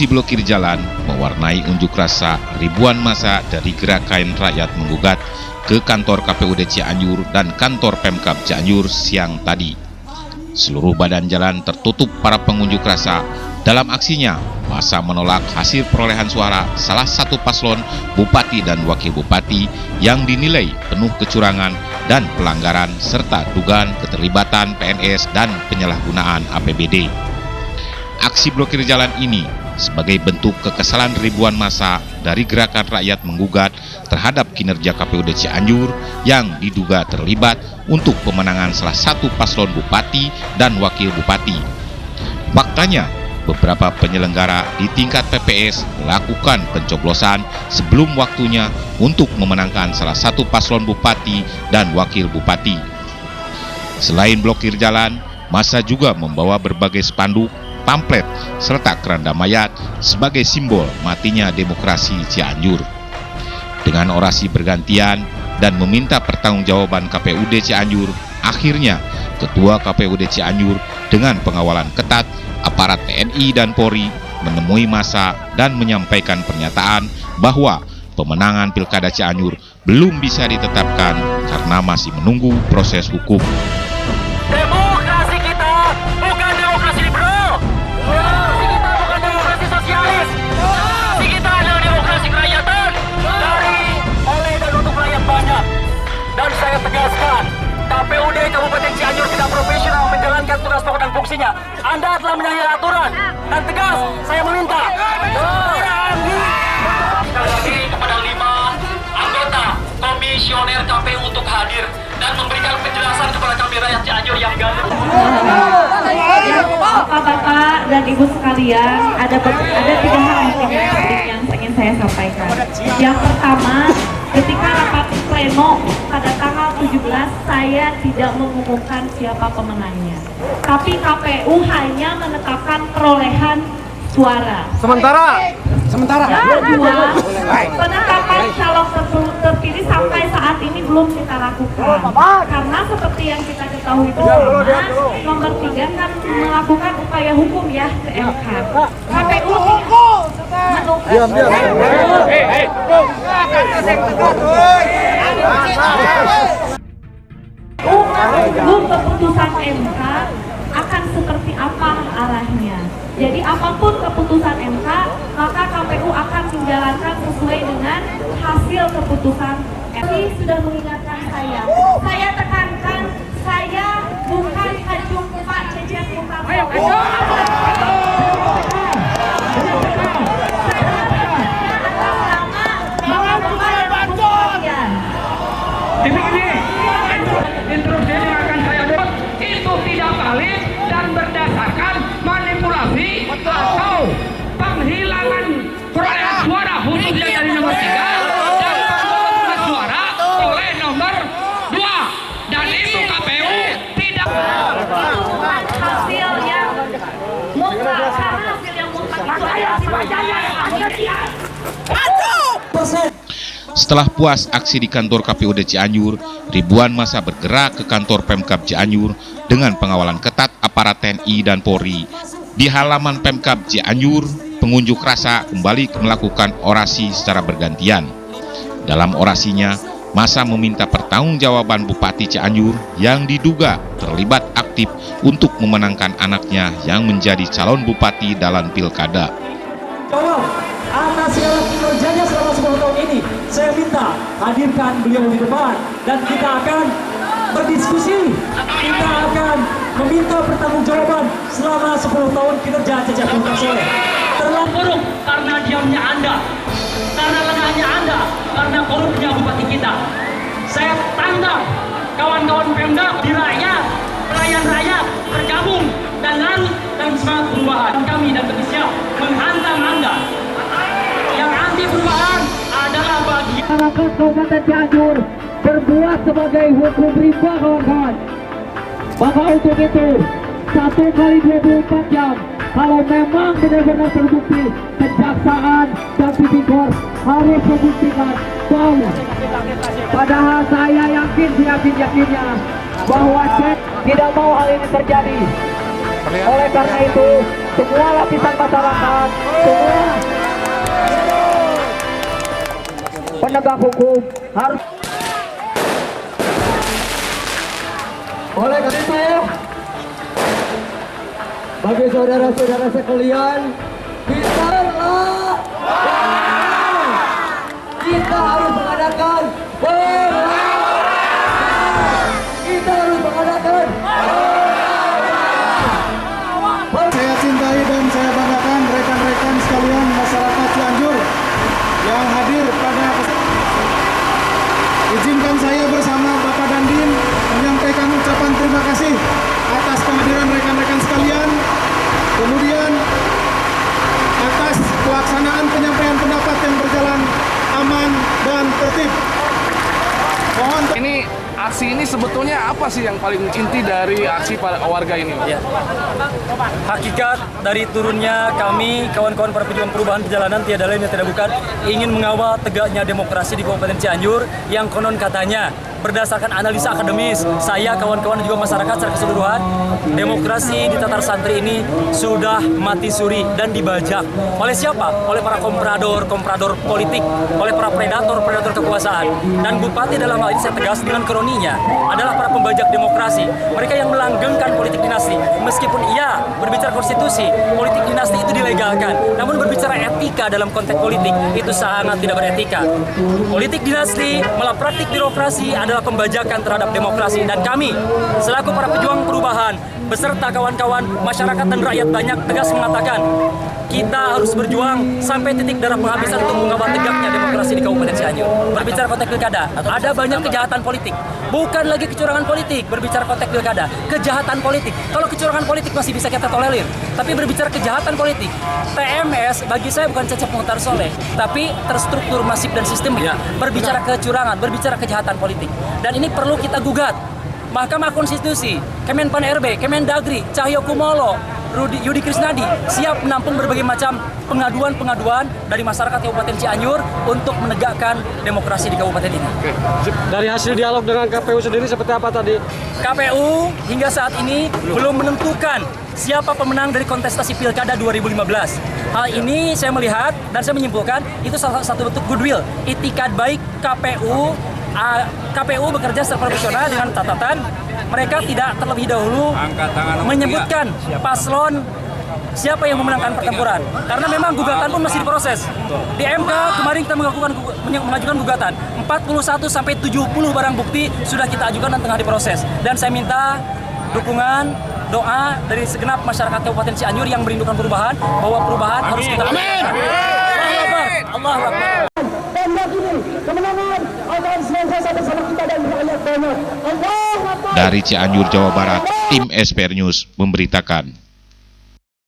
Aksi blokir jalan mewarnai unjuk rasa ribuan massa dari Gerakan Rakyat Menggugat ke kantor KPUD Cianjur dan kantor Pemkab Cianjur siang tadi. Seluruh badan jalan tertutup para pengunjuk rasa. Dalam aksinya, massa menolak hasil perolehan suara salah satu paslon bupati dan wakil bupati yang dinilai penuh kecurangan dan pelanggaran serta dugaan keterlibatan PNS dan penyalahgunaan APBD. Aksi blokir jalan ini sebagai bentuk kekesalan ribuan massa dari Gerakan Rakyat Menggugat terhadap kinerja KPUD Cianjur yang diduga terlibat untuk pemenangan salah satu paslon bupati dan wakil bupati. Faktanya, beberapa penyelenggara di tingkat PPS melakukan pencoblosan sebelum waktunya untuk memenangkan salah satu paslon bupati dan wakil bupati. Selain blokir jalan, massa juga membawa berbagai spanduk, pamflet, serta keranda mayat sebagai simbol matinya demokrasi Cianjur. Dengan orasi bergantian dan meminta pertanggungjawaban KPUD Cianjur, akhirnya Ketua KPUD Cianjur dengan pengawalan ketat aparat TNI dan Polri menemui massa dan menyampaikan pernyataan bahwa pemenangan Pilkada Cianjur belum bisa ditetapkan karena masih menunggu proses hukum. Demokrasi kita bukan demokrasi liberal. Demokrasi kita bukan demokrasi sosialis. Demokrasi kita adalah demokrasi kerakyatan dari, oleh dan untuk rakyat banyak. Dan saya tegaskan, KPUD Kabupaten Cianjur tidak profesional menjalankan tugas pokok dan fungsinya. Anda telah menyalahi aturan dan tegas saya meminta. Sekali lagi kepada 5 anggota komisioner KPU untuk hadir dan memberikan penjelasan kepada kami rakyat Cianjur yang ganggu. Bapak-bapak dan ibu sekalian, ada 3 hal yang ingin saya sampaikan. Yang pertama, ketika rapat pleno pada tanggal 17, saya tidak mengumumkan siapa pemenangnya. Tapi KPU hanya menetapkan perolehan suara. Sementara. Yang kedua, penetapan calon terpilih sampai saat ini belum kita lakukan. Karena seperti yang kita ketahui bersama, nomor 3 kan melakukan upaya hukum ya ke MK. KPU menunggu keputusan MK akan seperti apa arahnya. Jadi apapun keputusan MK, maka KPU akan menjalankan sesuai dengan hasil keputusan MK. Sudah mengingatkan saya tekankan, saya bukan kajung Pak Cecep Utama. Instruksi yang akan saya buat itu tidak valid dan berdasarkan manipulasi atau penghilangan perolehan suara khususnya dari nomor 3 dan penghilangan suara oleh nomor 2, dan itu KPU tidak Hasil yang mutlak, karena hasil yang mutlak itu adalah wajahnya yang ada. Setelah puas aksi di kantor KPUD Cianjur, ribuan massa bergerak ke kantor Pemkab Cianjur dengan pengawalan ketat aparat TNI dan Polri. Di halaman Pemkab Cianjur, pengunjuk rasa kembali melakukan orasi secara bergantian. Dalam orasinya, massa meminta pertanggungjawaban Bupati Cianjur yang diduga terlibat aktif untuk memenangkan anaknya yang menjadi calon bupati dalam pilkada. Tolong, atas segala kinerjanya selama 10 tahun ini, saya minta hadirkan beliau di depan dan kita akan berdiskusi. Kita akan meminta pertanggungjawaban selama 10 tahun kinerja Cecep Utama. Terlalu karena diamnya Anda, karena lengahnya Anda, karena korupnya bupati kita. Saya tantang kawan-kawan Pemda di rakyat, pelayan rakyat bergabung dan larut dan semangat perubahan. Kami dan kami siap menghantam Anda. Yang anti perubahan adalah bagian masyarakat Kabupaten Cianjur berbuat sebagai hukum rimba, kawan-kawan. Maka untuk itu 1 kali 24 jam, kalau memang benar-benar terbukti, kejaksaan dan tipikor harus membuktikan bahwa padahal saya yakinnya bahwa Cek tidak mau hal ini terjadi. Oleh karena itu, semua lapisan masyarakat, semua penegak hukum harus. Oleh karena itu, bagi saudara-saudara sekalian, kita harus mengadakan Saya cintai dan saya banggakan rekan-rekan sekalian masyarakat Cianjur yang hadir pada izinkan saya bersama Bapak Dandim menyampaikan ucapan terima kasih atas kehadiran rekan-rekan sekalian, kemudian atas pelaksanaan penyampaian pendapat yang berjalan aman dan tertib. Mohon Ini aksi ini sebetulnya apa sih yang paling inti dari aksi para warga ini? Ya. Hakikat dari turunnya kami, kawan-kawan para pejuang perubahan perjalanan tiada lain dan tidak bukan ingin mengawal tegaknya demokrasi di Kabupaten Cianjur yang konon katanya berdasarkan analisa akademis, saya, kawan-kawan dan juga masyarakat secara keseluruhan, demokrasi di Tatar Santri ini sudah mati suri dan dibajak. Oleh siapa? Oleh para komprador politik, oleh para predator kekuasaan. Dan Bupati dalam hal ini saya tegas dengan kroninya adalah para pembajak demokrasi. Mereka yang melanggengkan politik dinasti. Meskipun ia berbicara konstitusi, politik dinasti itu dilegalkan. Namun berbicara etika dalam konteks politik itu sangat tidak beretika. Politik dinasti, malapraktik birokrasi adalah pembajakan terhadap demokrasi, dan kami selaku para pejuang perubahan beserta kawan-kawan masyarakat dan rakyat banyak tegas mengatakan kita harus berjuang sampai titik darah penghabisan untuk mengawal tegaknya demokrasi di Kabupaten Cianjur. Berbicara konteks pilkada, ada banyak kejahatan politik, bukan lagi kecurangan politik. Berbicara konteks pilkada, kejahatan politik. Kalau kecurangan politik masih bisa kita tolerir, tapi berbicara kejahatan politik, TMS bagi saya bukan Cecep Muhtar Soleh, tapi terstruktur, masif dan sistemik. Berbicara kecurangan, berbicara kejahatan politik, dan ini perlu kita gugat. Mahkamah Konstitusi, Kemenpan RB, Kemendagri, Cahyokumolo, Yudi Krisnadi siap menampung berbagai macam pengaduan-pengaduan dari masyarakat Kabupaten Cianjur untuk menegakkan demokrasi di kabupaten ini. dari hasil dialog dengan KPU sendiri seperti apa tadi? KPU hingga saat ini belum menentukan siapa pemenang dari kontestasi Pilkada 2015. Hal ini saya melihat dan saya menyimpulkan itu salah satu bentuk goodwill, itikat baik KPU. KPU bekerja secara profesional dengan catatan mereka tidak terlebih dahulu menyebutkan paslon siapa yang memenangkan pertempuran, karena memang gugatan pun masih diproses. Di MK kemarin kita mengajukan gugatan 41 sampai 70 barang bukti sudah kita ajukan dan tengah diproses, dan saya minta dukungan doa dari segenap masyarakat Kabupaten Cianjur yang merindukan perubahan, bahwa perubahan harus kita lakukan. Allahu Akbar. Dan yakini kemenangan akan selesai bersama kita dan rakyat banyak. Dari Cianjur, Jawa Barat, tim SPR News memberitakan.